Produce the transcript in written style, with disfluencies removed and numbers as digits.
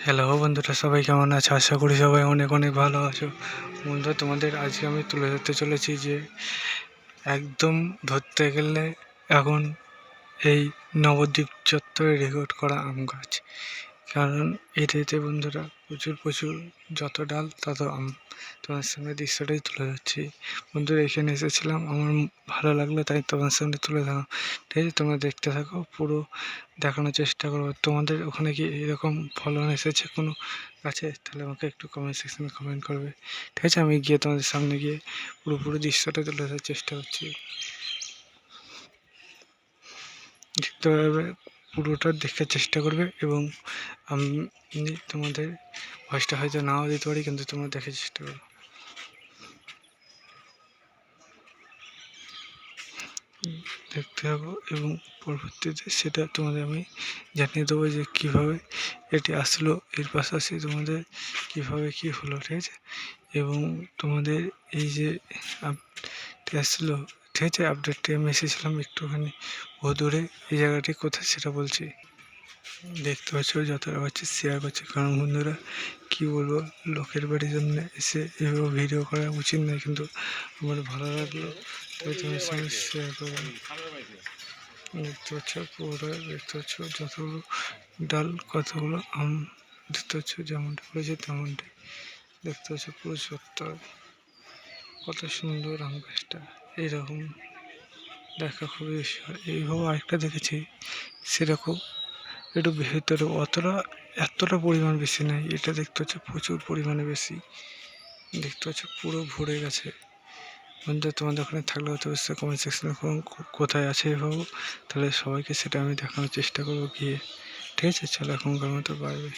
Hello বন্ধুরা, সবাই কেমন আছো? আশা করি সবাই অনেক অনেক ভালো আছো। বন্ধুরা, তোমাদের আজকে আমি তুলে ধরতে চলেছি যে একদম ধরতে গেলে এখন এই নবদ্বীপ চত্বরে রেকর্ড করা আম গাছ। কারণ এটাতে বন্ধুরা প্রচুর প্রচুর যত ডাল তত আম। তোমার সামনে দৃশ্যটাই তুলে ধরছি। বন্ধুরা, এখানে এসেছিলাম, আমার ভালো লাগলো তাই তোমার সামনে তুলে ধরলাম। ঠিক আছে, তোমরা দেখতে থাকো, পুরো দেখানোর চেষ্টা করবো। তোমাদের ওখানে কি এরকম ফলন এসেছে কোনো গাছে? তাহলে আমাকে একটু কমেন্ট সেকশনে কমেন্ট করবে। ঠিক আছে, আমি গিয়ে তোমাদের সামনে গিয়ে পুরো দৃশ্যটা তুলে ধরার চেষ্টা করছি। দেখতে পারবে, পুরোটা দেখার চেষ্টা করবে এবং আমি তোমাদের ভয়েসটা হয়তো নাও দিতে পারি, কিন্তু তোমরা দেখার চেষ্টা করো। দেখতে থাকো এবং পরবর্তীতে সেটা তোমাদের আমি জানিয়ে দেবো যে কীভাবে এটি আসলো, এর পাশাপাশি তোমাদের কীভাবে কী হলো। ঠিক আছে, এবং তোমাদের এই যে আপডেটটি আসলো, ঠিক আছে, আপডেটটি আমি এসেছিলাম একটুখানি দূরে। এই জায়গাটি কোথায় সেটা বলছি। দেখতে পাচ্ছ যতটা পাচ্ছি শেয়ার করছে, কারণ বন্ধুরা কী বলবো, লোকের বাড়ির জন্য এসে এভাবে ভিডিও করা উচিত নয়, কিন্তু আমার ভালো লাগলো তাই তোমার সঙ্গে শেয়ার করলাম। দেখতে পাচ্ছ পুরোটা, দেখতে পাচ্ছ যতগুলো ডাল কতগুলো আম, দেখতে পাচ্ছ যেমনটা বলেছে তেমনটাই। দেখতে পাচ্ছ পুরো চত্বর কত সুন্দর আম গাছটা। এইরকম দেখা খুবই এইভাবে আরেকটা দেখেছি, সেরকম একটু ভেতরে এতটা পরিমাণ বেশি নাই। এটা দেখতে হচ্ছে প্রচুর পরিমাণে বেশি। দেখতে হচ্ছে পুরো ভরে গেছে। বন্ধুরা, তোমাদের ওখানে থাকলে হয়তো অবশ্যই কমেন্ট সেকশনে কোথায় আছে এভাবে, তাহলে সবাইকে সেটা আমি দেখানোর চেষ্টা করবো গিয়ে। ঠিক আছে, চলো এখনকার মতো বাই বাই।